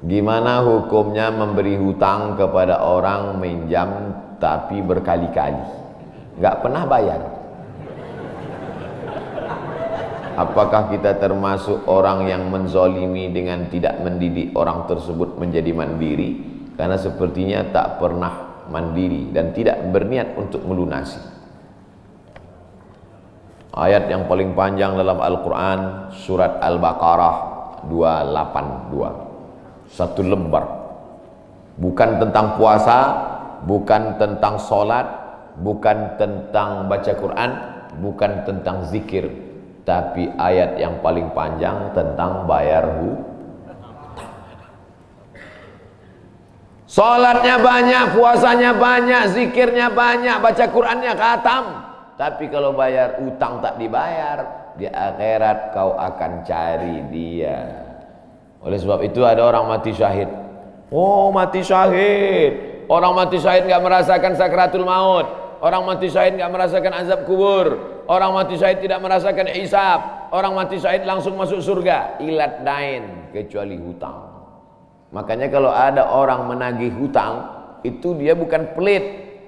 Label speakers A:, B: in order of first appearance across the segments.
A: Gimana hukumnya memberi hutang kepada orang minjam tapi berkali-kali nggak pernah bayar? Apakah kita termasuk orang yang menzolimi dengan tidak mendidik orang tersebut menjadi mandiri? Karena sepertinya tak pernah mandiri dan tidak berniat untuk melunasi. Ayat yang paling panjang dalam Al-Quran, surat Al-Baqarah 282, satu lembar. Bukan tentang puasa, bukan tentang sholat, bukan tentang baca Quran, bukan tentang zikir, tapi ayat yang paling panjang tentang bayar hutang. Sholatnya banyak, puasanya banyak, zikirnya banyak, baca Qurannya khatam, tapi kalau bayar utang tak dibayar, di akhirat kau akan cari dia. Oleh sebab itu ada orang mati syahid. Oh, mati syahid. Orang mati syahid enggak merasakan sakratul maut. Orang mati syahid enggak merasakan azab kubur. Orang mati syahid tidak merasakan hisab. Orang mati syahid langsung masuk surga. Ilat dain, kecuali hutang. Makanya kalau ada orang menagih hutang, itu dia bukan pelit,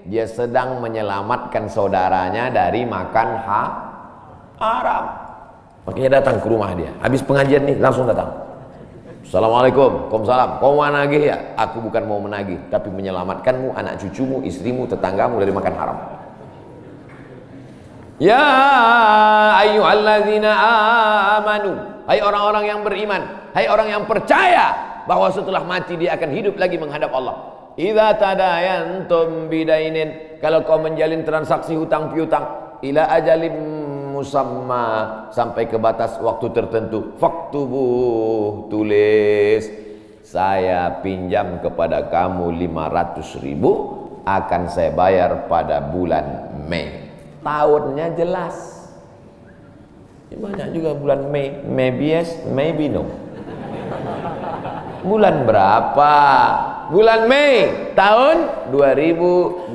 A: dia sedang menyelamatkan saudaranya dari makan haram. Makanya datang ke rumah dia. Habis pengajian nih langsung datang. Assalamualaikum, waalaikumsalam. Kau mau menagih ya? Aku bukan mau menagih, tapi menyelamatkanmu, anak cucumu, istrimu, tetanggamu dari makan haram. Ya ayyuhalladzina amanu, hai orang-orang yang beriman, hai orang yang percaya bahwa setelah mati dia akan hidup lagi menghadap Allah. Idza tadayantum bidainin, kalau kau menjalin transaksi hutang piutang, ila ajalim musamma, sampai ke batas waktu tertentu, faktubuh, tulis, saya pinjam kepada kamu 500.000, akan saya bayar pada bulan Mei. Tahunnya jelas. Banyak juga bulan Mei, maybe yes, maybe no. Bulan berapa? Bulan Mei tahun 2020.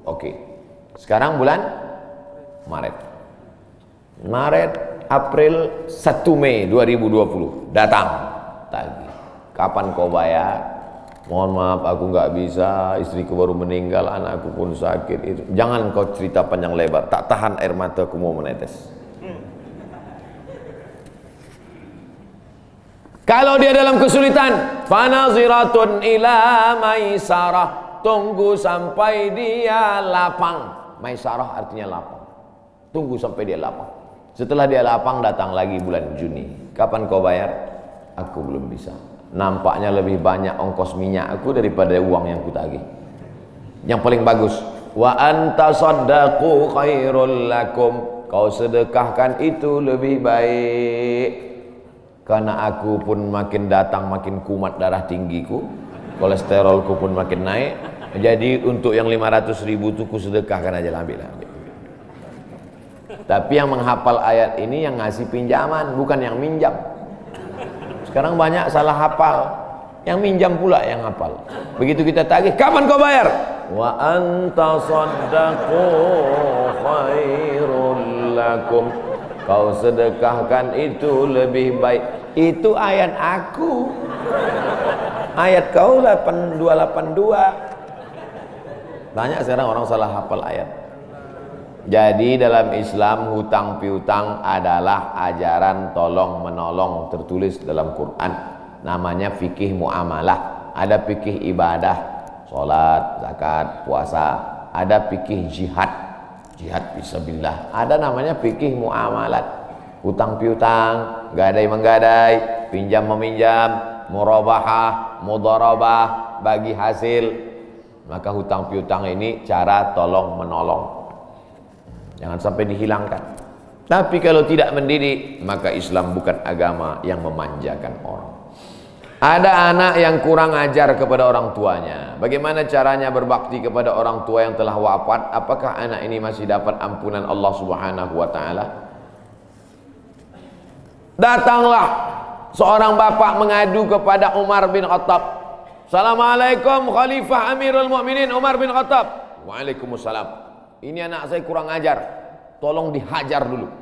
A: Oke. Sekarang bulan Maret. April 1 Mei 2020 datang tagih. Kapan kau bayar? Mohon maaf aku nggak bisa, istriku baru meninggal, anakku pun sakit. Itu jangan kau cerita panjang lebar, tak tahan air mataku mau menetes. Kalau dia dalam kesulitan, fanaziratun ila maisarah, tunggu sampai dia lapang. Maisarah artinya lapang. Tunggu sampai dia lapang. Setelah dia lapang, datang lagi bulan Juni. Kapan kau bayar? Aku belum bisa. Nampaknya lebih banyak ongkos minyak aku daripada uang yang kutagih. Yang paling bagus, wa anta saddaqu khairul lakum, kau sedekahkan itu lebih baik. Karena aku pun makin datang makin kumat darah tinggiku, kolesterolku pun makin naik. Jadi untuk yang 500.000 itu ku sedekahkan aja, ambil. Tapi yang menghafal ayat ini yang ngasih pinjaman, bukan yang minjam. Sekarang banyak salah hafal, yang minjam pula yang hafal. Begitu kita tagih, kapan kau bayar? Wa anta saddaqu khairul lakum, kau sedekahkan itu lebih baik. Itu ayat aku. Ayat kau 8282. Banyak sekarang orang salah hafal ayat. Jadi dalam Islam hutang piutang adalah ajaran tolong menolong, tertulis dalam Quran. Namanya fikih muamalah. Ada fikih ibadah, sholat, zakat, puasa. Ada fikih jihad, jihad fisabilillah. Ada namanya fikih muamalat. Hutang piutang, gadai menggadai, pinjam meminjam, murabahah, mudharabah, bagi hasil. Maka hutang piutang ini cara tolong menolong. Jangan sampai dihilangkan. Tapi kalau tidak mendidik, maka Islam bukan agama yang memanjakan orang. Ada anak yang kurang ajar kepada orang tuanya. Bagaimana caranya berbakti kepada orang tua yang telah wafat? Apakah anak ini masih dapat ampunan Allah Subhanahu wa taala? Datanglah seorang bapak mengadu kepada Umar bin Khattab. Assalamualaikum Khalifah Amirul Mukminin Umar bin Khattab. Waalaikumsalam. Ini anak saya kurang ajar, tolong dihajar dulu.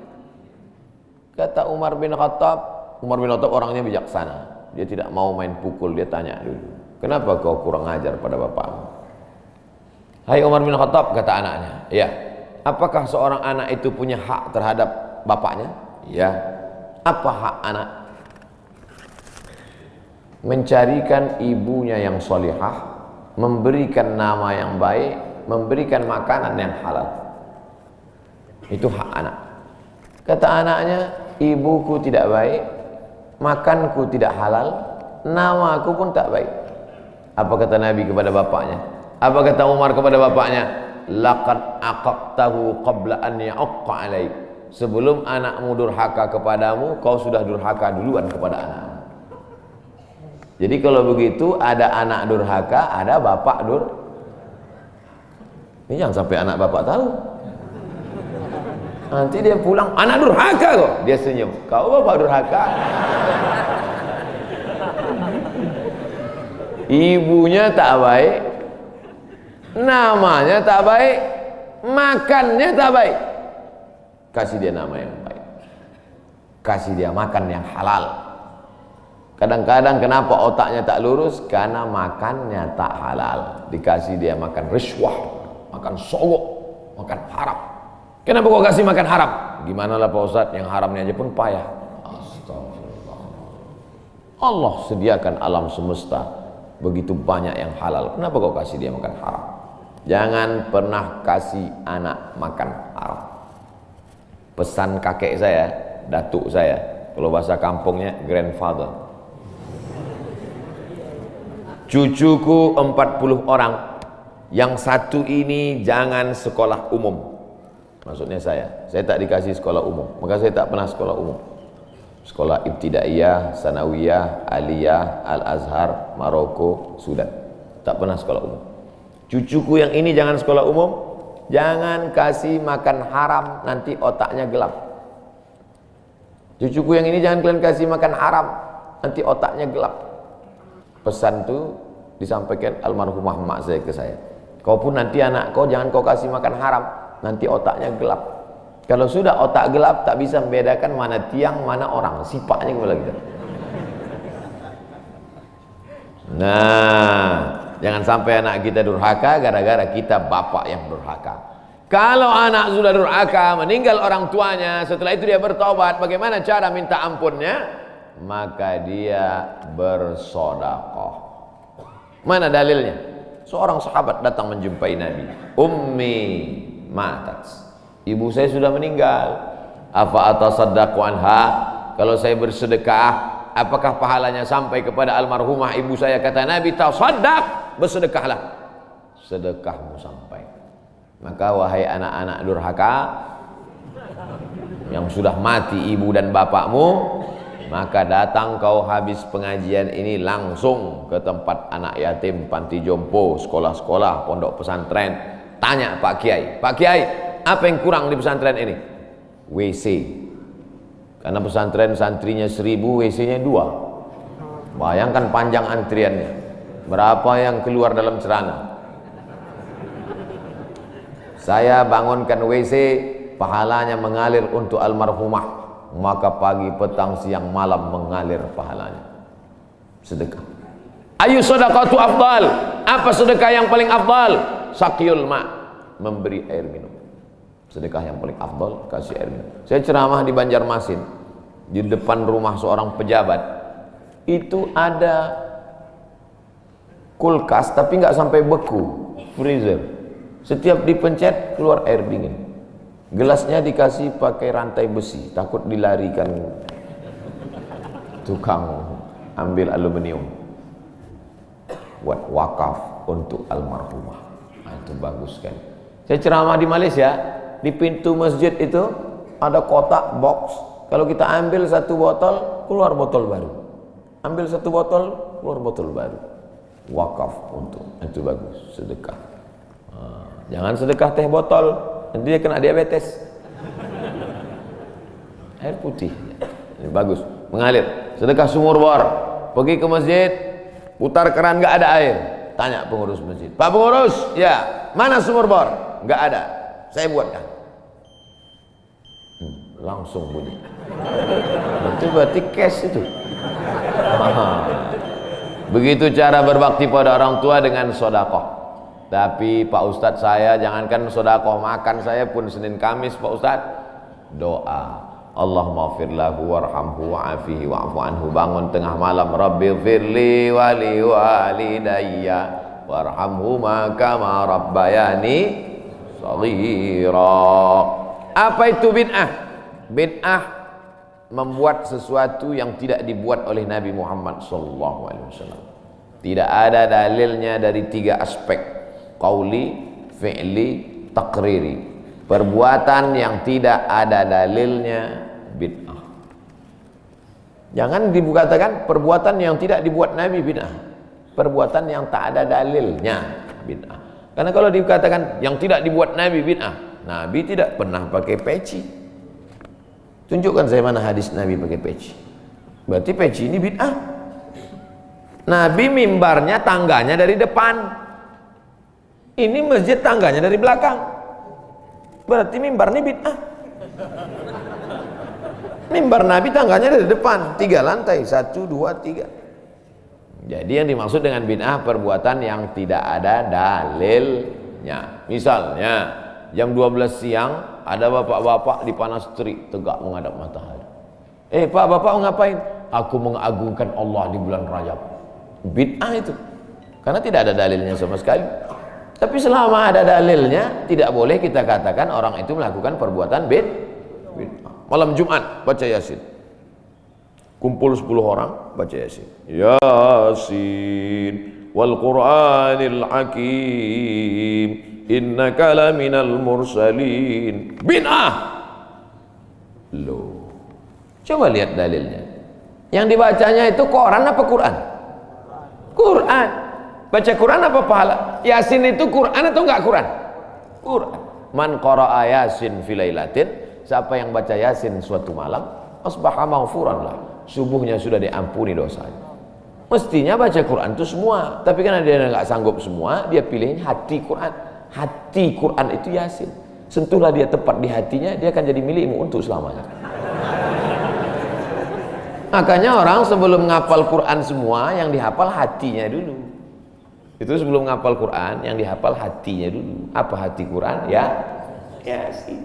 A: Kata Umar bin Khattab orangnya bijaksana. dia tidak mau main pukul, dia tanya dulu, kenapa kau kurang ajar pada bapakmu? Hai Umar bin Khattab, kata anaknya, ya, apakah seorang anak itu punya hak terhadap bapaknya? Ya. Apa hak anak? Mencarikan ibunya yang solihah, memberikan nama yang baik, memberikan makanan yang halal. Itu hak anak. Kata anaknya, ibuku tidak baik, makanku tidak halal, namaku pun tak baik. Apa kata Nabi kepada bapaknya? Apa kata Umar kepada bapaknya? Laqad aqaqtahu qabla an ya'aqqa alaik. Sebelum anakmu durhaka kepadamu, kau sudah durhaka duluan kepada anakmu. Jadi kalau begitu, ada anak durhaka, ada bapak ini jangan sampai anak bapak tahu. Nanti dia pulang, anak durhaka kok. Dia senyum, kau bapak durhaka. Ibunya tak baik, namanya tak baik, makannya tak baik. Kasih dia nama yang baik, kasih dia makan yang halal. Kadang-kadang kenapa otaknya tak lurus? Karena makannya tak halal. Dikasih dia makan riswah, makan sogok, makan haram. Kenapa kau kasih makan haram? Gimana lah Pak Ustadz, yang haramnya aja pun payah. Astagfirullah. Allah sediakan alam semesta begitu banyak yang halal, kenapa kau kasih dia makan haram? Jangan pernah kasih anak makan haram. Pesan kakek saya, datuk saya, kalau bahasa kampungnya grandfather. Cucuku 40 orang, yang satu ini jangan sekolah umum. Maksudnya saya tak dikasih sekolah umum, maka saya tak pernah sekolah umum. Sekolah ibtidaiyah, sanawiyah, aliyah, al-azhar, Maroko, Sudan. Tak pernah sekolah umum. Cucuku yang ini jangan sekolah umum. Jangan kasih makan haram, nanti otaknya gelap. Cucuku yang ini jangan kalian kasih makan haram, nanti otaknya gelap. Pesan itu disampaikan almarhumah mak saya ke saya. Kau pun nanti anak kau jangan kau kasih makan haram, nanti otaknya gelap. Kalau sudah otak gelap, tak bisa membedakan mana tiang, mana orang. Sifatnya kepala kita. Nah, jangan sampai anak kita durhaka gara-gara kita bapak yang durhaka. Kalau anak sudah durhaka, meninggal orang tuanya, setelah itu dia bertobat, bagaimana cara minta ampunnya? Maka dia bersedekah. Mana dalilnya? Seorang sahabat datang menjumpai Nabi. Ummi matat. Ibu saya sudah meninggal. Afa atasaddaqu anha? Kalau saya bersedekah, apakah pahalanya sampai kepada almarhumah ibu saya? Kata Nabi, tasaddaq, bersedekahlah, sedekahmu sampai. Maka wahai anak-anak durhaka yang sudah mati ibu dan bapakmu, maka datang kau habis pengajian ini langsung ke tempat anak yatim, panti jompo, sekolah-sekolah, pondok pesantren. Tanya Pak Kiai, Pak Kiai, apa yang kurang di pesantren ini? WC. Karena pesantren santrinya 1000, WC-nya 2. Bayangkan panjang antriannya. Berapa yang keluar dalam celana? Saya bangunkan WC, pahalanya mengalir untuk almarhumah, maka pagi, petang, siang, malam mengalir pahalanya. Sedekah. Ayu sedekatu afdal? Apa sedekah yang paling afdal? Sakyul ma', memberi air minum. Sedekah yang paling afdal, kasih air minum. Saya ceramah di Banjarmasin, di depan rumah seorang pejabat. Itu ada kulkas tapi nggak sampai beku, freezer. Setiap dipencet keluar air dingin. Gelasnya dikasih pakai rantai besi, takut dilarikan tukang ambil aluminium. Buat wakaf untuk almarhumah. Nah, itu bagus kan. Saya ceramah di Malaysia, di pintu masjid itu ada kotak box. Kalau kita ambil satu botol, keluar botol baru. Ambil satu botol, keluar botol baru. Wakaf untuk, itu bagus, sedekah. Jangan sedekah teh botol, nanti dia kena diabetes. Air putih, ini bagus, mengalir. Sedekah sumur bor, pergi ke masjid, putar keran nggak ada air, tanya pengurus masjid, Pak pengurus, ya mana sumur bor? Nggak ada, saya buatkan. Langsung bunyi. Itu berarti cash itu. Begitu cara berbakti pada orang tua dengan sedekah. Tapi Pak Ustadz, saya jangankan sedekah, makan saya pun Senin Kamis Pak Ustadz doa, Allahumma fir lahu warhamhu wa'afihi wa'fu anhu. Bangun tengah malam, Rabbi firli wali walidayya warhamhuma kama rabbayani shaghira. Apa itu bid'ah? Bid'ah membuat sesuatu yang tidak dibuat oleh Nabi Muhammad SAW. Tidak ada dalilnya dari 3 aspek: qauli, fi'li, taqriri. Perbuatan yang tidak ada dalilnya bid'ah. Jangan dikatakan perbuatan yang tidak dibuat Nabi bid'ah. Perbuatan yang tak ada dalilnya bid'ah. Karena kalau dikatakan yang tidak dibuat Nabi bid'ah, Nabi tidak pernah pakai peci. Tunjukkan saya mana hadis Nabi pakai peci. Berarti peci ini bid'ah. Nabi mimbarnya tangganya dari depan. Ini masjid tangganya dari belakang. Berarti mimbar ini bid'ah. Mimbar Nabi tangganya dari depan, 3 lantai, 1, 2, 3. Jadi yang dimaksud dengan bid'ah perbuatan yang tidak ada dalilnya. Misalnya jam 12 siang ada bapak-bapak di panas terik tegak menghadap matahari. Pak, bapak ngapain? Aku mengagungkan Allah di bulan Rajab. Bid'ah itu, karena tidak ada dalilnya sama sekali. Tapi selama ada dalilnya, tidak boleh kita katakan orang itu melakukan perbuatan bid'ah. Malam Jumat baca Yasin, kumpul 10 orang baca Yasin. Yasin wal Qur'anil Hakim, innaka laminal mursalin. Bid'ah. Loh, coba lihat dalilnya. Yang dibacanya itu Quran apa Quran? Quran. Baca Quran apa pahala? Yasin itu Quran atau enggak Quran? Quran. Man qara'a Yasin fi lailatin, siapa yang baca Yasin suatu malam, asbaha maghfuran lah, subuhnya sudah diampuni dosanya. Mestinya baca Quran itu semua, tapi karena dia enggak sanggup semua, dia pilih hati Quran. Hati Quran itu Yasin. Sentuhlah dia tepat di hatinya, dia akan jadi milikmu untuk selamanya. Makanya orang sebelum ngapal Quran semua, yang dihafal hatinya dulu. Itu sebelum ngapal Quran, yang dihafal hatinya dulu. Apa hati Quran? Ya, Yasin.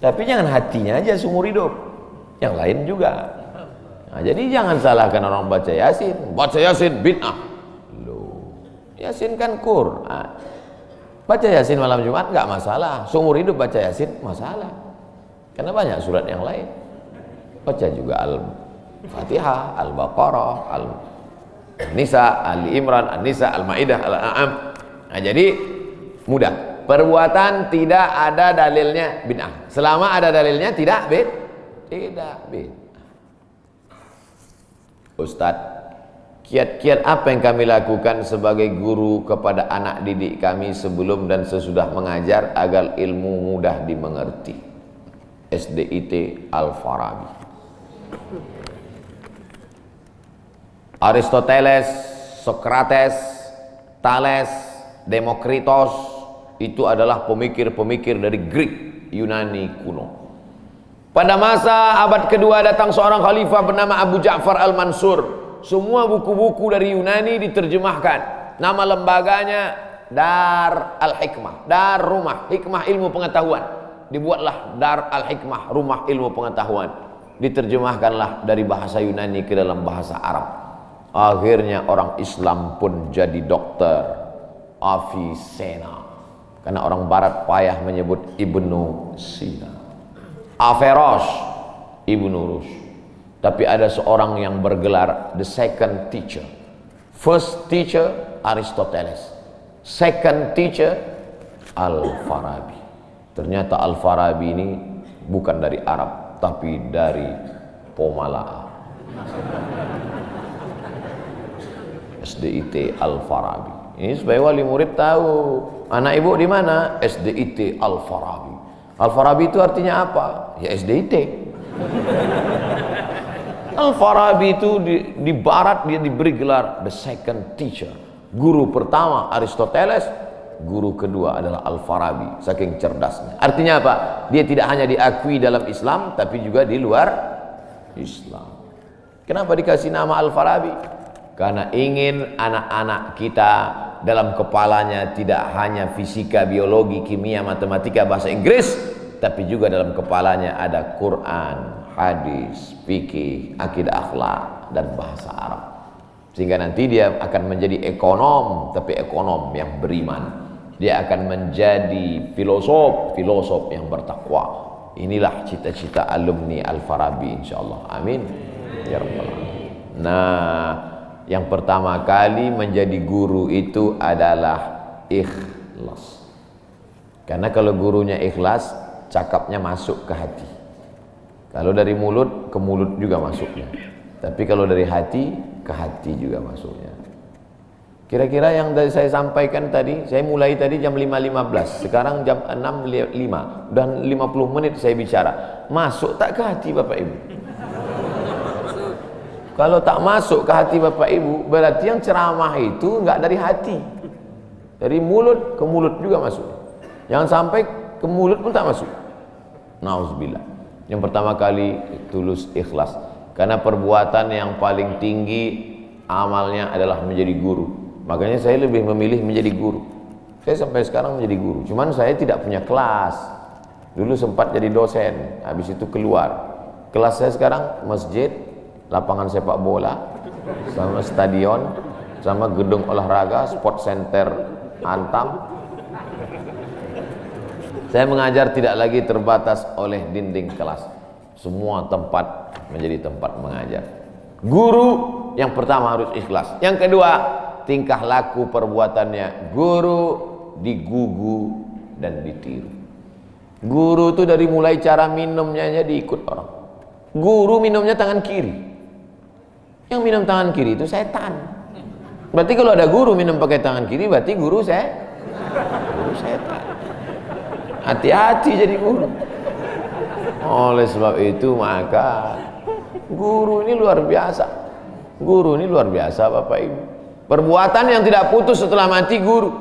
A: Tapi jangan hatinya aja seumur hidup, yang lain juga. Nah, jadi jangan salahkan orang baca Yasin. Baca Yasin bid'ah. Loh, Yasin kan Quran. Baca Yasin malam Jumat nggak masalah. Seumur hidup baca Yasin masalah. Karena banyak surat yang lain. Baca juga Al-Fatihah, Al-Baqarah, Al-Nisa, Ali Imran, An-Nisa, Al-Maidah, Al-An'am. Nah, jadi mudah. Perbuatan tidak ada dalilnya bid'ah. Selama ada dalilnya tidak bid'ah. Ustadz, kiat-kiat apa yang kami lakukan sebagai guru kepada anak didik kami sebelum dan sesudah mengajar agar ilmu mudah dimengerti? SDIT Al-Farabi. Aristoteles, Socrates, Thales, Demokritos itu adalah pemikir-pemikir dari Greek, Yunani kuno. Pada masa abad kedua datang seorang khalifah bernama Abu Ja'far Al-Mansur. Semua buku-buku dari Yunani diterjemahkan. Nama lembaganya Dar Al-Hikmah, Dar Rumah Hikmah Ilmu Pengetahuan. Dibuatlah Dar Al-Hikmah, Rumah Ilmu Pengetahuan. Diterjemahkanlah dari bahasa Yunani ke dalam bahasa Arab. Akhirnya orang Islam pun jadi dokter, Avicenna. Karena orang barat payah menyebut Ibnu Sina. Averroes, Ibnu Rushd. Tapi ada seorang yang bergelar the second teacher. First teacher Aristoteles, second teacher Al-Farabi. Ternyata Al-Farabi ini bukan dari Arab, tapi dari Pomalaa. SDIT Al-Farabi. Ini supaya wali murid tahu. Anak ibu di mana? SDIT Al-Farabi. Al-Farabi itu artinya apa? Ya SDIT. Al-Farabi itu di barat dia diberi gelar the second teacher. Guru pertama Aristoteles, guru kedua adalah Al-Farabi, saking cerdasnya. Artinya apa? Dia tidak hanya diakui dalam Islam tapi juga di luar Islam. Kenapa dikasih nama Al-Farabi? Karena ingin anak-anak kita dalam kepalanya tidak hanya fisika, biologi, kimia, matematika, bahasa Inggris, tapi juga dalam kepalanya ada Quran, hadis, fikih, akidah, akhlak, dan bahasa Arab. Sehingga nanti dia akan menjadi ekonom, tapi ekonom yang beriman. Dia akan menjadi filosof yang bertakwa. Inilah cita-cita alumni Al-Farabi, insyaallah. Amin ya rabbal alamin. Nah, yang pertama kali menjadi guru itu adalah ikhlas. Karena kalau gurunya ikhlas, cakapnya masuk ke hati. Kalau dari mulut ke mulut juga masuknya. Tapi kalau dari hati ke hati juga masuknya. Kira-kira yang saya sampaikan tadi, saya mulai tadi jam 5.15, sekarang jam 6.05, dan 50 menit saya bicara. Masuk tak ke hati Bapak Ibu? Kalau tak masuk ke hati Bapak Ibu, berarti yang ceramah itu enggak dari hati. Dari mulut ke mulut juga masuk. Jangan sampai ke mulut pun tak masuk. Nauzubillah. Yang pertama kali tulus ikhlas. Karena perbuatan yang paling tinggi amalnya adalah menjadi guru. Makanya saya lebih memilih menjadi guru. Saya sampai sekarang menjadi guru. Cuman saya tidak punya kelas. Dulu sempat jadi dosen, habis itu keluar. Kelas saya sekarang masjid, lapangan sepak bola, sama stadion, sama gedung olahraga, sport center Antam. Saya mengajar tidak lagi terbatas oleh dinding kelas. Semua tempat menjadi tempat mengajar. Guru yang pertama harus ikhlas. Yang kedua, tingkah laku perbuatannya. Guru digugu dan ditiru. Guru itu dari mulai cara minumnya aja diikut orang. Guru minumnya tangan kiri. Yang minum tangan kiri itu setan. Berarti kalau ada guru minum pakai tangan kiri, berarti guru setan. Hati-hati jadi guru. Oleh sebab itu maka guru ini luar biasa. Guru ini luar biasa Bapak Ibu. Perbuatan yang tidak putus setelah mati guru.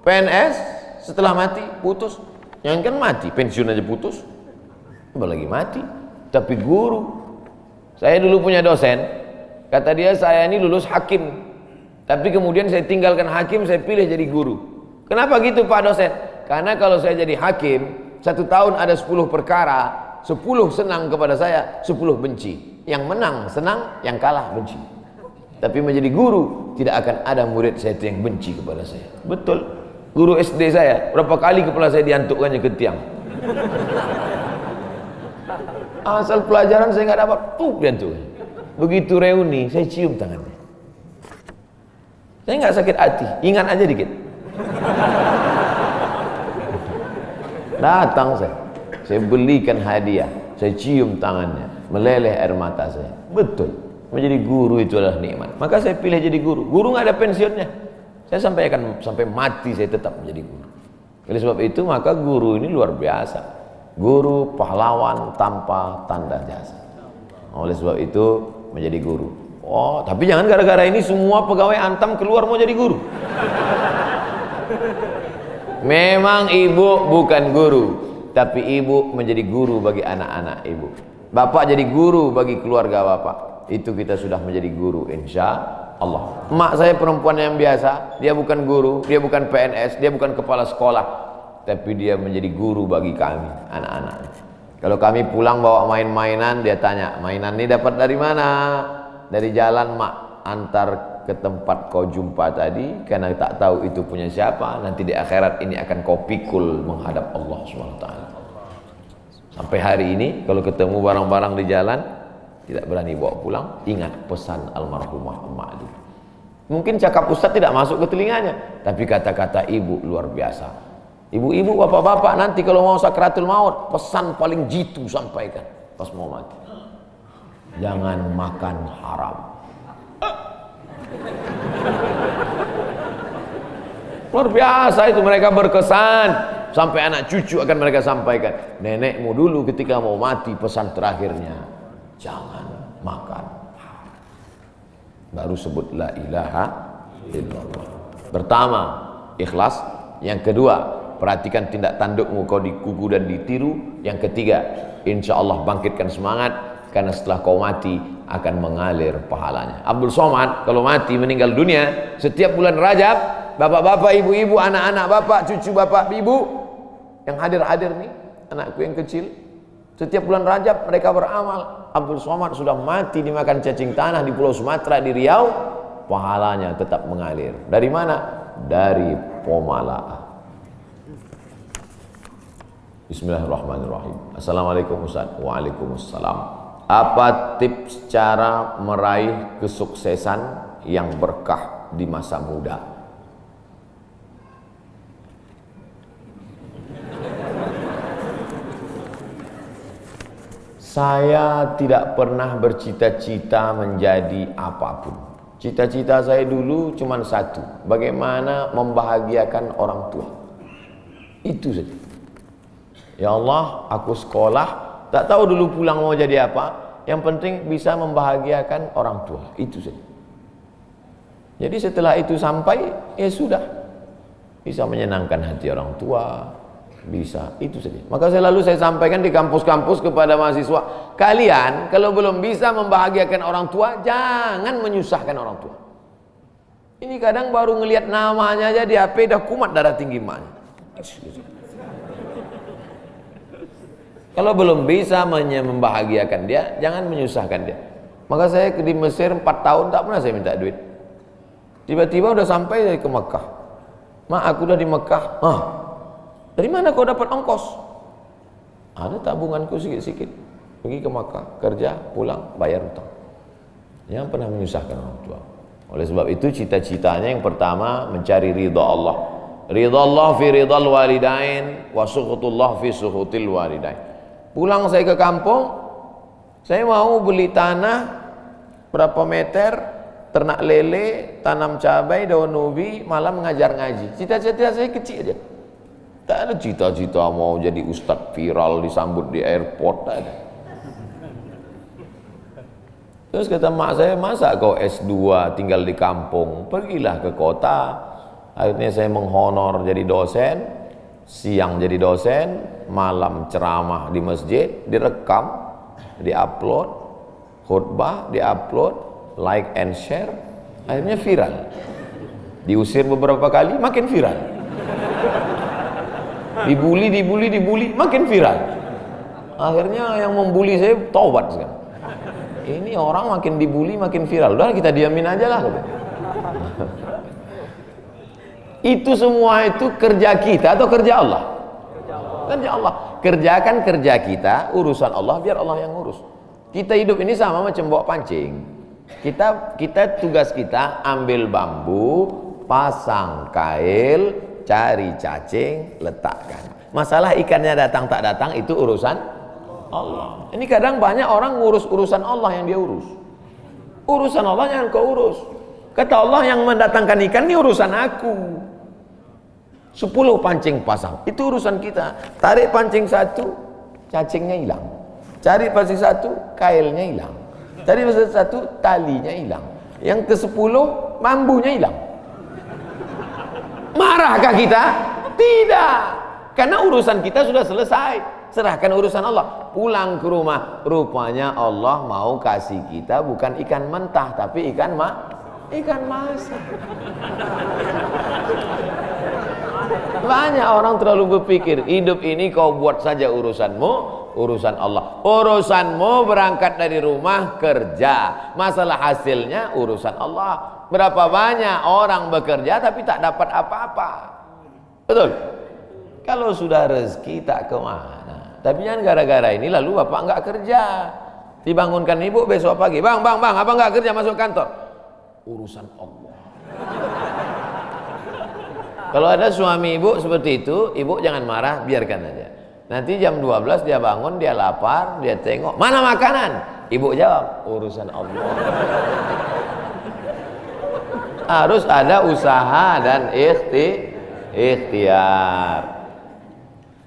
A: PNS setelah mati putus. Yang kan mati, pensiun aja putus. Apalagi mati. Tapi guru. Saya dulu punya dosen. Kata dia, saya ini lulus hakim. Tapi kemudian saya tinggalkan hakim, saya pilih jadi guru. Kenapa gitu Pak dosen? Karena kalau saya jadi hakim, 1 tahun ada 10 perkara, 10 senang kepada saya, 10 benci. Yang menang senang, yang kalah benci. Tapi menjadi guru, tidak akan ada murid saya itu yang benci kepada saya. Betul. Guru SD saya, berapa kali kepala saya diantukkannya ke tiang. Asal pelajaran saya nggak dapat, diantuk. Begitu reuni, saya cium tangannya. Saya nggak sakit hati, ingat aja dikit. Datang saya belikan hadiah, saya cium tangannya, meleleh air mata saya. Betul, menjadi guru itu adalah nikmat. Maka saya pilih jadi guru. Guru nggak ada pensiunnya. Saya sampai mati saya tetap menjadi guru. Oleh sebab itu maka guru ini luar biasa. Guru pahlawan tanpa tanda jasa. Oleh sebab itu menjadi guru. Oh, tapi jangan gara-gara ini semua pegawai Antam keluar mau jadi guru. Memang ibu bukan guru, tapi ibu menjadi guru bagi anak-anak ibu. Bapak jadi guru bagi keluarga bapak. Itu kita sudah menjadi guru insya Allah. Emak saya perempuan yang biasa, dia bukan guru, dia bukan PNS, dia bukan kepala sekolah, tapi dia menjadi guru bagi kami, anak-anak. Kalau kami pulang bawa main-mainan, dia tanya, mainan ini dapat dari mana? Dari jalan mak, antar ke tempat kau jumpa tadi, karena tak tahu itu punya siapa. Nanti di akhirat ini akan kau pikul menghadap Allah SWT. Sampai hari ini kalau ketemu barang-barang di jalan tidak berani bawa pulang, ingat pesan almarhumah emak itu. Mungkin cakap ustaz tidak masuk ke telinganya, tapi kata-kata ibu luar biasa. Ibu-ibu, bapak-bapak, nanti kalau mau sakratul maut, pesan paling jitu sampaikan pas mau mati. Jangan makan haram. Luar biasa itu, mereka berkesan. Sampai anak cucu akan mereka sampaikan. Nenekmu dulu ketika mau mati pesan terakhirnya, jangan makan haram. Baru sebut la ilaha illallah. Pertama, ikhlas. Yang kedua, perhatikan tindak tandukmu, kau dikugu dan ditiru. Yang ketiga, insya Allah bangkitkan semangat. karena setelah kau mati akan mengalir pahalanya. Abdul Somad kalau mati meninggal dunia, setiap bulan Rajab, bapak-bapak, ibu-ibu, anak-anak bapak, cucu bapak, ibu yang hadir-hadir nih, anakku yang kecil, setiap bulan Rajab mereka beramal. Abdul Somad sudah mati dimakan cacing tanah di Pulau Sumatera, di Riau, pahalanya tetap mengalir. Dari mana? Dari Pomala. Bismillahirrahmanirrahim. Assalamualaikum Ustaz. Waalaikumsalam. Apa tips cara meraih kesuksesan yang berkah di masa muda? Saya tidak pernah bercita-cita menjadi apapun. Cita-cita saya dulu cuma satu, bagaimana membahagiakan orang tua. Itu saja. Ya Allah, aku sekolah, tak tahu dulu pulang mau jadi apa, yang penting bisa membahagiakan orang tua. Itu saja. Jadi setelah itu sampai, ya sudah, bisa menyenangkan hati orang tua, bisa, itu saja. Maka selalu saya sampaikan di kampus-kampus kepada mahasiswa, kalian kalau belum bisa membahagiakan orang tua, jangan menyusahkan orang tua. Ini kadang baru ngelihat namanya aja di HP dah kumat darah tinggi emaknya. Kalau belum bisa membahagiakan dia, jangan menyusahkan dia. Maka saya di Mesir 4 tahun tak pernah saya minta duit. Tiba-tiba udah sampai ke Mekah. Mak, aku udah di Mekah. Dari mana kau dapat ongkos? Ada tabunganku sikit-sikit. Pergi ke Mekah, kerja, pulang, bayar hutang. Jangan pernah menyusahkan orang tua. Oleh sebab itu cita-citanya yang pertama mencari ridha Allah. Ridha Allah fi ridhal walidain wa sukhutullah fi sukhutil walidain. Pulang saya ke kampung, saya mau beli tanah berapa meter, ternak lele, tanam cabai, daun ubi, malam mengajar ngaji. Cita-cita saya kecil aja. Tak ada cita-cita mau jadi ustadz viral disambut di airport, tak ada. Terus kata mak saya, masa kau S2 tinggal di kampung, pergilah ke kota. Akhirnya saya menghonor jadi dosen, siang jadi dosen, malam ceramah di masjid, direkam, diupload, khutbah diupload, like and share, akhirnya viral. Diusir beberapa kali, makin viral. Dibully, makin viral. Akhirnya yang membuli saya taubat sekarang. Ini orang makin dibully, makin viral. Udah kita diamin aja lah. Itu semua itu kerja kita atau kerja Allah? Kerja Allah. Kerjakan kerja kita, urusan Allah biar Allah yang ngurus. Kita hidup ini sama macam bawa pancing. Kita tugas kita ambil bambu, pasang kail, cari cacing, letakkan. Masalah ikannya datang tak datang itu urusan Allah. Ini kadang banyak orang ngurus urusan Allah yang dia urus. Urusan Allah yang kau urus. Kata Allah, yang mendatangkan ikan ini urusan aku. 10 pancing pasang, itu urusan kita. Tarik pancing 1, cacingnya hilang. Cari pancing 1, kailnya hilang. Cari pancing 1, talinya hilang. Yang ke-10, bambunya hilang. Marahkah kita? Tidak. Karena urusan kita sudah selesai. Serahkan urusan Allah. Pulang ke rumah, rupanya Allah mau kasih kita bukan ikan mentah, tapi ikan masak. Banyak orang terlalu berpikir hidup ini kau buat saja urusanmu, urusan Allah. Urusanmu berangkat dari rumah kerja, masalah hasilnya urusan Allah. Berapa banyak orang bekerja tapi tak dapat apa-apa. Betul? Kalau sudah rezeki tak kemana. Tapi jangan gara-gara ini lalu bapak enggak kerja. Dibangunkan ibu besok pagi, bang, abang enggak kerja masuk kantor. Urusan Allah. Kalau ada suami ibu seperti itu, ibu jangan marah, biarkan aja. Nanti jam 12 dia bangun, dia lapar, dia tengok, mana makanan? Ibu jawab, urusan Allah. Harus ada usaha dan ikhtiar.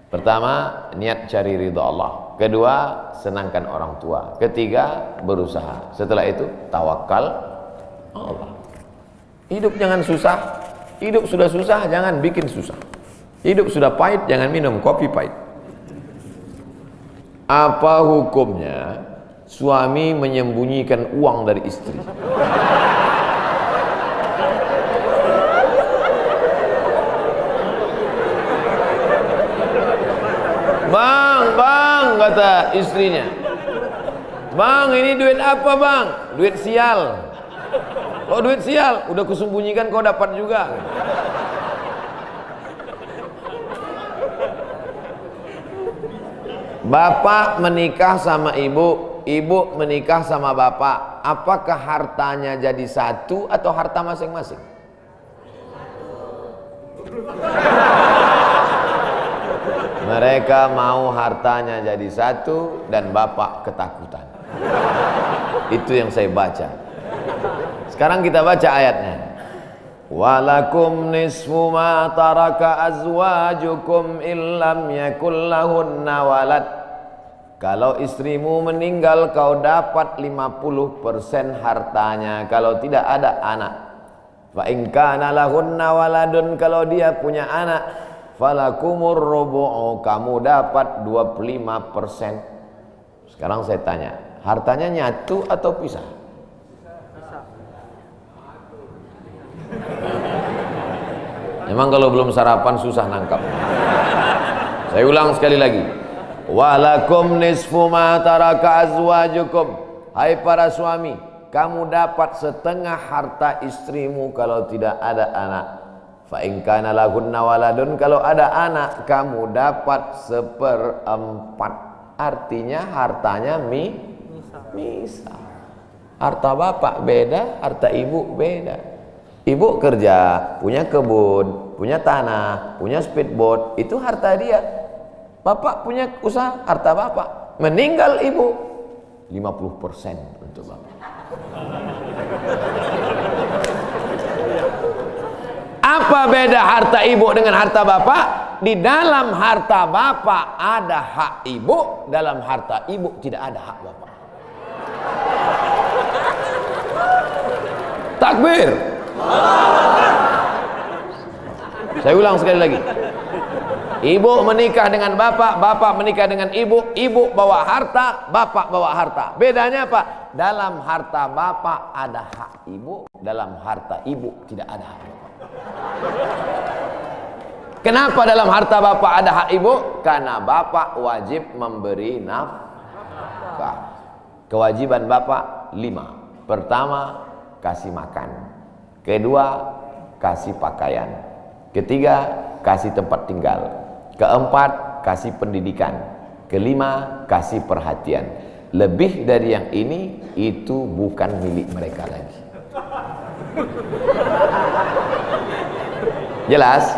A: Pertama, niat cari ridha Allah. Kedua, senangkan orang tua. Ketiga, berusaha. Setelah itu, tawakal Allah. Hidup jangan susah. Hidup sudah susah, jangan bikin susah. Hidup sudah pahit, jangan minum kopi pahit. Apa hukumnya suami menyembunyikan uang dari istri. Bang, kata istrinya. Bang, ini duit apa bang? Duit sial. Oh duit sial, udah kusembunyikan kau dapat juga. Bapak menikah sama ibu, ibu menikah sama bapak. Apakah hartanya jadi satu atau harta masing-masing? Mereka mau hartanya jadi satu dan bapak ketakutan. Itu yang saya baca. Sekarang kita baca ayatnya. Walakum nisfu ma taraka azwajukum illam yakul lahunna walad. Kalau istrimu meninggal kau dapat 50% hartanya kalau tidak ada anak. Fa in kana lahunna waladun, kalau dia punya anak, falakumur rubu'u, kamu dapat 25%. Sekarang saya tanya, hartanya nyatu atau pisah? Memang kalau belum sarapan susah nangkap. Saya ulang sekali lagi. Walakum nisfu ma taraka azwajukum. Hai para suami, kamu dapat setengah harta istrimu kalau tidak ada anak. Fa in kana lahunna waladun, kalau ada anak kamu dapat 1/4. Artinya hartanya misal. Harta bapak beda, harta ibu beda. Ibu kerja, punya kebun, punya tanah, punya speedboat, itu harta dia. Bapak punya usaha, harta bapak. Meninggal ibu, 50% untuk bapak. Apa beda harta ibu dengan harta bapak? Di dalam harta bapak ada hak ibu, dalam harta ibu tidak ada hak bapak. Takbir. Saya ulang sekali lagi. Ibu menikah dengan bapak, bapak menikah dengan ibu, ibu bawa harta, bapak bawa harta. Bedanya apa? Dalam harta bapak ada hak ibu, dalam harta ibu tidak ada hak bapak. Kenapa dalam harta bapak ada hak ibu? Karena bapak wajib memberi nafkah. Kewajiban bapak 5. Pertama, kasih makan. Kedua, kasih pakaian. Ketiga, kasih tempat tinggal. Keempat, kasih pendidikan. Kelima, kasih perhatian. Lebih dari yang ini, itu bukan milik mereka lagi. Jelas?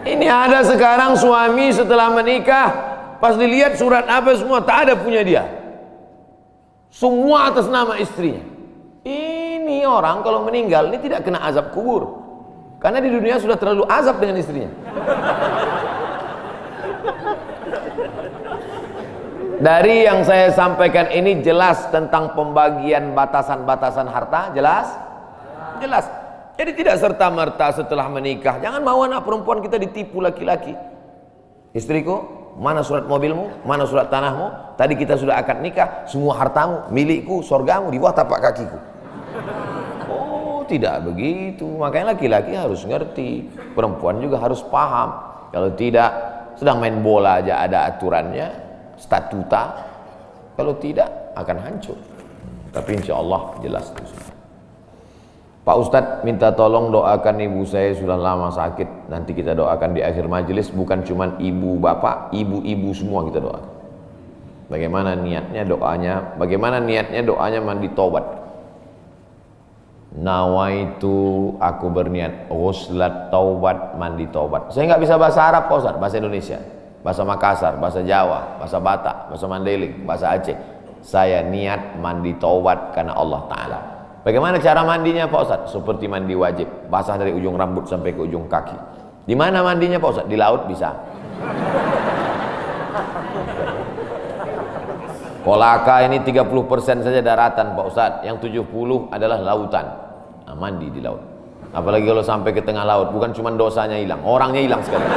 A: Ini ada sekarang suami setelah menikah, pas dilihat surat apa semua, tak ada punya dia. Semua atas nama istrinya. Ini orang kalau meninggal, ini tidak kena azab kubur. Karena di dunia sudah terlalu azab dengan istrinya. Dari yang saya sampaikan ini jelas tentang pembagian batasan-batasan harta, jelas? Jelas. Jadi tidak serta-merta setelah menikah, jangan mau anak perempuan kita ditipu laki-laki. Istriku, mana surat mobilmu, mana surat tanahmu, tadi kita sudah akad nikah, semua hartamu, milikku, surgamu di bawah tapak kakiku. Tidak begitu. Makanya laki-laki harus ngerti, perempuan juga harus paham. Kalau tidak, sedang main bola aja ada aturannya, statuta. Kalau tidak akan hancur. Tapi insya Allah jelas itu. Pak Ustadz minta tolong doakan ibu saya, sudah lama sakit. Nanti kita doakan di akhir majelis. Bukan cuma ibu bapak, ibu-ibu semua kita doakan. Bagaimana niatnya doanya? Bagaimana niatnya doanya mandi taubat? Nawaitu, aku berniat ghuslat taubat, mandi taubat. Saya nggak bisa bahasa Arab Pak Ustaz, bahasa Indonesia, bahasa Makassar, bahasa Jawa, bahasa Batak, bahasa Mandailing, bahasa Aceh. Saya niat mandi taubat karena Allah Ta'ala. Bagaimana cara mandinya Pak Ustaz? Seperti mandi wajib, basah dari ujung rambut sampai ke ujung kaki. Di mana mandinya Pak Ustaz? Di laut bisa. Kolaka ini 30% saja daratan Pak Ustadz, yang 70 adalah lautan. Nah, mandi di laut. Apalagi kalau sampai ke tengah laut, bukan cuma dosanya hilang, orangnya hilang sekali.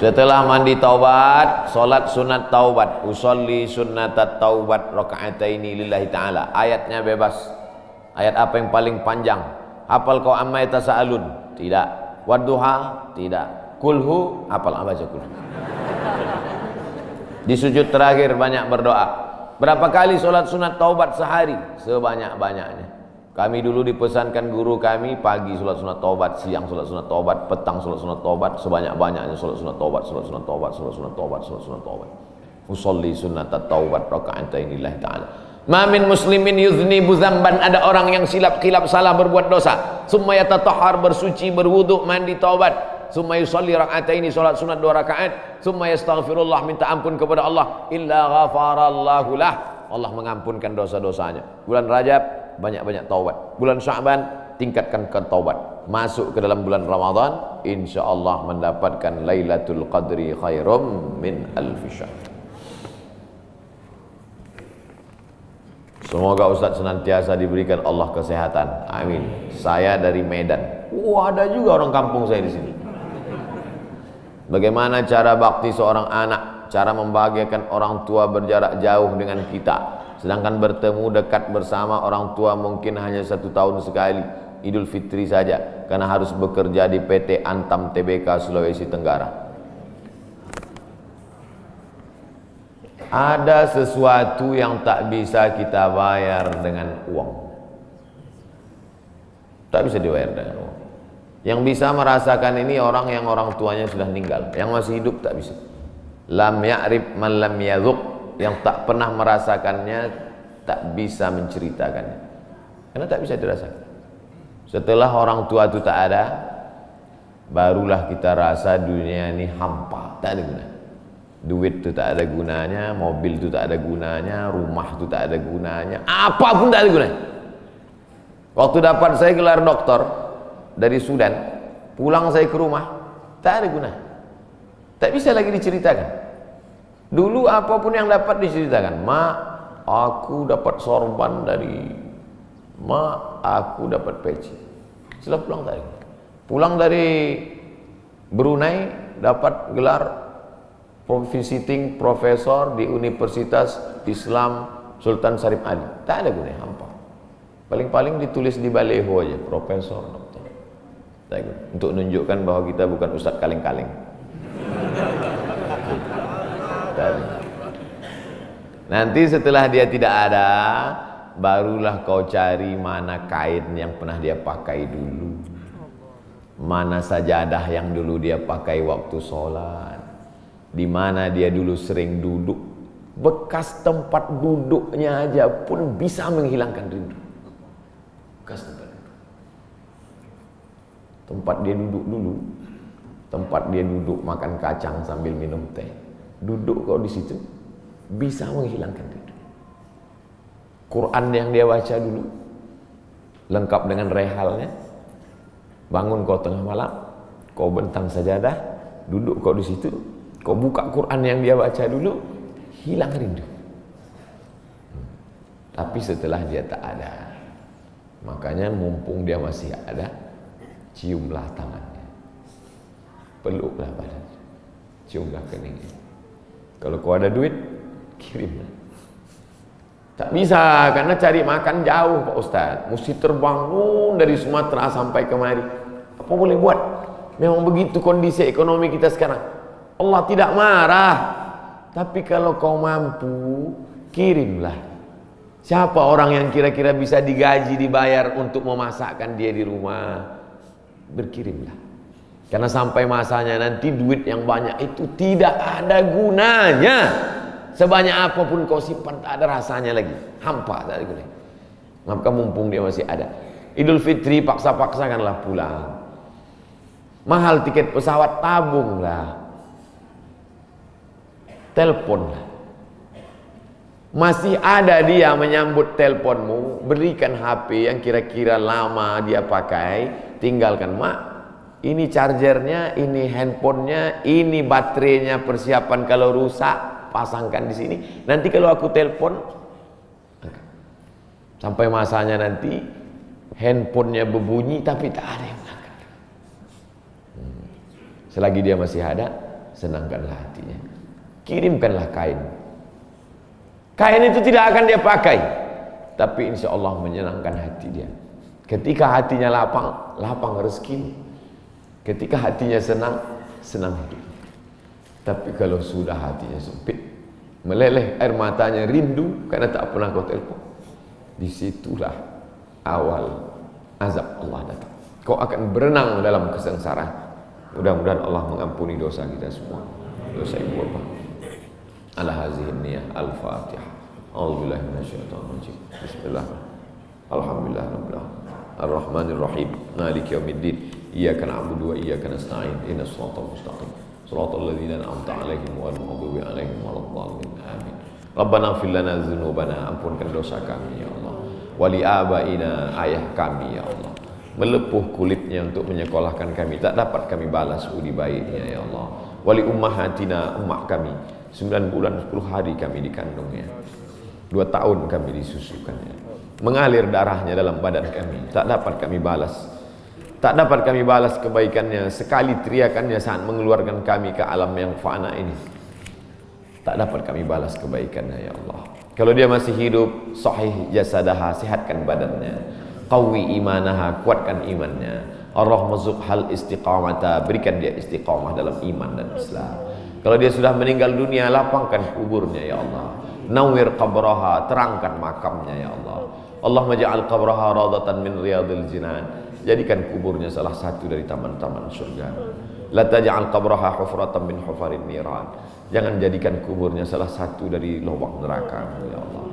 A: Setelah mandi taubat, solat sunat taubat, usolli sunnatat taubat raka'ataini lillahi ta'ala. Ayatnya bebas. Ayat apa yang paling panjang? Hafal kau amma yatasaalun? Tidak. Wadduha? Tidak. Kulhu? Hafal, baca kulhu. Di sujud terakhir banyak berdoa. Berapa kali solat sunat taubat sehari? Sebanyak-banyaknya. Kami dulu dipesankan guru kami, pagi solat sunat taubat, siang solat sunat taubat, petang solat sunat taubat, sebanyak-banyaknya solat sunat taubat, solat sunat taubat, solat sunat taubat, solat sunat taubat. Usolli sunnatat taubat raka'ataini lillahi ta'ala. Ma min muslimin yudhnibu dzamban, ada orang yang silap salah berbuat dosa, summa yatatahhar, bersuci, berwudu, mandi taubat, summa yusolli raka'ataini, solat sunat 2 rakaat, summa yastaghfirullah, minta ampun kepada Allah, illa ghafarallahu lah, Allah mengampunkan dosa-dosanya. Bulan Rajab banyak-banyak taubat. Bulan Sya'ban tingkatkan ke taubat. Masuk ke dalam bulan Ramadan, insyaallah mendapatkan Lailatul Qadri khairum min alfi syahr. Semoga Ustaz senantiasa diberikan Allah kesehatan. Amin. Saya dari Medan. Ada juga orang kampung saya di sini. Bagaimana cara bakti seorang anak? Cara membahagiakan orang tua berjarak jauh dengan kita. Sedangkan bertemu dekat bersama orang tua mungkin hanya 1 tahun sekali, Idul Fitri saja, karena harus bekerja di PT Antam Tbk Sulawesi Tenggara. Ada sesuatu yang tak bisa kita bayar dengan uang. Tak bisa dibayar dengan uang. Yang bisa merasakan ini orang yang orang tuanya sudah meninggal. Yang masih hidup tak bisa. Lam ya'rif man lam yadhuq. Yang tak pernah merasakannya tak bisa menceritakannya, karena tak bisa dirasakan. Setelah orang tua itu tak ada, barulah kita rasa dunia ini hampa, tak ada guna. Duit itu tak ada gunanya, mobil itu tak ada gunanya, rumah itu tak ada gunanya, apapun tak ada gunanya. Waktu dapat saya gelar doktor dari Sudan, pulang saya ke rumah, tak ada gunanya, tak bisa lagi diceritakan. Dulu apapun yang dapat diceritakan, mak, aku dapat sorban dari mak, aku dapat peci. Setelah pulang tadi, pulang dari Brunei dapat gelar visiting profesor di Universitas Islam Sultan Syarif Ali. Tak ada gunanya, hampa. Paling-paling ditulis di baleho aja, profesor, doktor. Untuk menunjukkan bahwa kita bukan ustadz kaleng-kaleng. Nanti setelah dia tidak ada, barulah kau cari mana kain yang pernah dia pakai dulu, mana sajadah yang dulu dia pakai waktu sholat, di mana dia dulu sering duduk. Bekas tempat duduknya aja pun bisa menghilangkan rindu. Bekas tempat dia duduk dulu, tempat dia duduk makan kacang sambil minum teh. Duduk kau di situ bisa menghilangkan rindu. Quran yang dia baca dulu lengkap dengan rehalnya. Bangun kau tengah malam, kau bentang sajadah, duduk kau di situ, kau buka Quran yang dia baca dulu, hilang rindu. Tapi setelah dia tak ada, makanya mumpung dia masih ada, ciumlah tangannya, peluklah badannya, ciumlah keningnya. Kalau kau ada duit, kirimlah. Tak bisa, karena cari makan jauh Pak Ustaz. Mesti terbang dari Sumatera sampai kemari. Apa boleh buat? Memang begitu kondisi ekonomi kita sekarang. Allah tidak marah. Tapi kalau kau mampu, kirimlah. Siapa orang yang kira-kira bisa digaji, dibayar untuk memasakkan dia di rumah? Berkirimlah. Karena sampai masanya nanti duit yang banyak itu tidak ada gunanya. Sebanyak apapun kau simpan tak ada rasanya lagi. Hampa, tak ada gunanya. Maka mumpung dia masih ada. Idul Fitri paksa-paksakanlah pulang. Mahal tiket pesawat, tabunglah. Teleponlah. Masih ada dia menyambut teleponmu, berikan HP yang kira-kira lama dia pakai, tinggalkan. Mak, ini chargernya, ini handphonenya, ini baterainya, persiapan kalau rusak, pasangkan di sini. Nanti kalau aku telepon, sampai masanya nanti handphonenya berbunyi tapi tak ada yang angkat. Selagi dia masih ada, senangkanlah hatinya. Kirimkanlah kain. Kain itu tidak akan dia pakai, tapi insya Allah menyenangkan hati dia. Ketika hatinya lapang, lapang rezeki. Ketika hatinya senang, senang hidup. Tapi kalau sudah hatinya sempit, meleleh air matanya, rindu karena tak pernah kau telepon, disitulah awal azab Allah datang. Kau akan berenang dalam kesengsaraan. Mudah-mudahan Allah mengampuni dosa kita semua, dosa ibu bapa. Ala hazihi niyah al-fatihah. A'udzubillahi minasyaitonir rajim. Bismillah. Alhamdulillah rabbil alamin. Ar-Rahmanir Rahim. Maliki yaumiddin. Iyyaka na'budu wa iyyaka nasta'in. Ihdinas siratal mustaqim. Shiratal ladzina an'amta 'alaihim ghairil maghdubi 'alaihim waladdallin. Amin. Rabbana ighfir lana dzunubana, ampunkan dosa kami ya Allah. Wali abaina, ayah kami ya Allah. Melepuh kulitnya untuk menyekolahkan kami, tak dapat kami balas budi baiknya ya Allah. Wali ummahatina, ummah kami, 9 bulan 10 hari kami dikandungnya, 2 tahun kami disusukannya, mengalir darahnya dalam badan kami, tak dapat kami balas. Tak dapat kami balas kebaikannya, sekali teriakannya saat mengeluarkan kami ke alam yang fana ini. Tak dapat kami balas kebaikannya ya Allah. Kalau dia masih hidup, sahih jasadaha, sehatkan badannya. Qawi imanaha, kuatkan imannya. Ar-rahmazuk hal istiqamata, berikan dia istiqamah dalam iman dan Islam. Kalau dia sudah meninggal dunia, lapangkan kuburnya ya Allah. Nawwir qabraha, terangkan makamnya ya Allah. Allahumma ja'al qabraha radatan min riyadil jinan. Jadikan kuburnya salah satu dari taman-taman surga. La taj'al qabraha hufratan min hufarin niran. Jangan jadikan kuburnya salah satu dari lubang neraka ya Allah.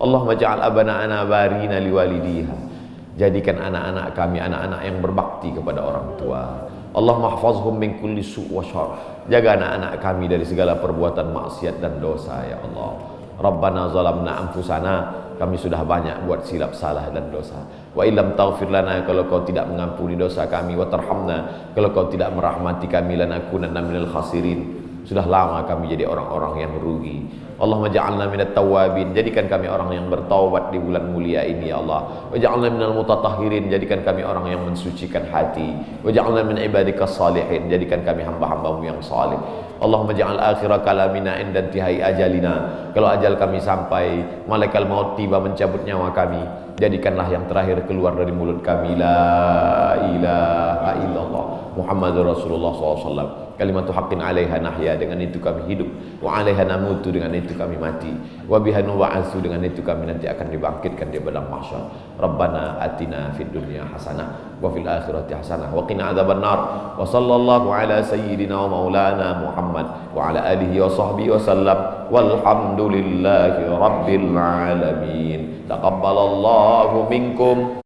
A: Allahumma ja'al abana'ana barina liwalidiha. Jadikan anak-anak kami anak-anak yang berbakti kepada orang tua. Allahumma hafazhum min kulli su' wa syarr. Jaga anak-anak kami dari segala perbuatan maksiat dan dosa ya Allah. Rabbana zalamna anfusana, kami sudah banyak buat silap salah dan dosa. Wa illam taghfir lana, kalau kau tidak mengampuni dosa kami, wa tarhamna, kalau kau tidak merahmati kami, lanakunanna minal khasirin, sudah lama kami jadi orang-orang yang rugi. Allahumma ja'alna minat tawabin, jadikan kami orang yang bertaubat di bulan mulia ini ya Allah. Wa ja'alna minal mutatahhirin, jadikan kami orang yang mensucikan hati. Wa ja'alna min ibadikas salihin, jadikan kami hamba-hambamu yang salih. Allahumma ja'al akhira kalamina inda intihai ajalina, kalau ajal kami sampai, malaikat maut tiba mencabut nyawa kami, jadikanlah yang terakhir keluar dari mulut kami la ilaha illallah Muhammadur Rasulullah SAW. Kalimatu haqqin 'alaiha nahya, dengan itu kami hidup, wa 'alaiha namutu, dengan itu kami mati, wa biha nub'atsu, dengan itu kami nanti akan dibangkitkan di padang mahsyar. Rabbana atina fid dunya hasanah wa fil akhirati hasanah wa qina adzabannar. Wa sallallahu ala sayyidina wa maulana Muhammad wa ala alihi wa sahbihi wa sallam. Walhamdulillahi rabbil alamin. Taqabbalallahu minkum.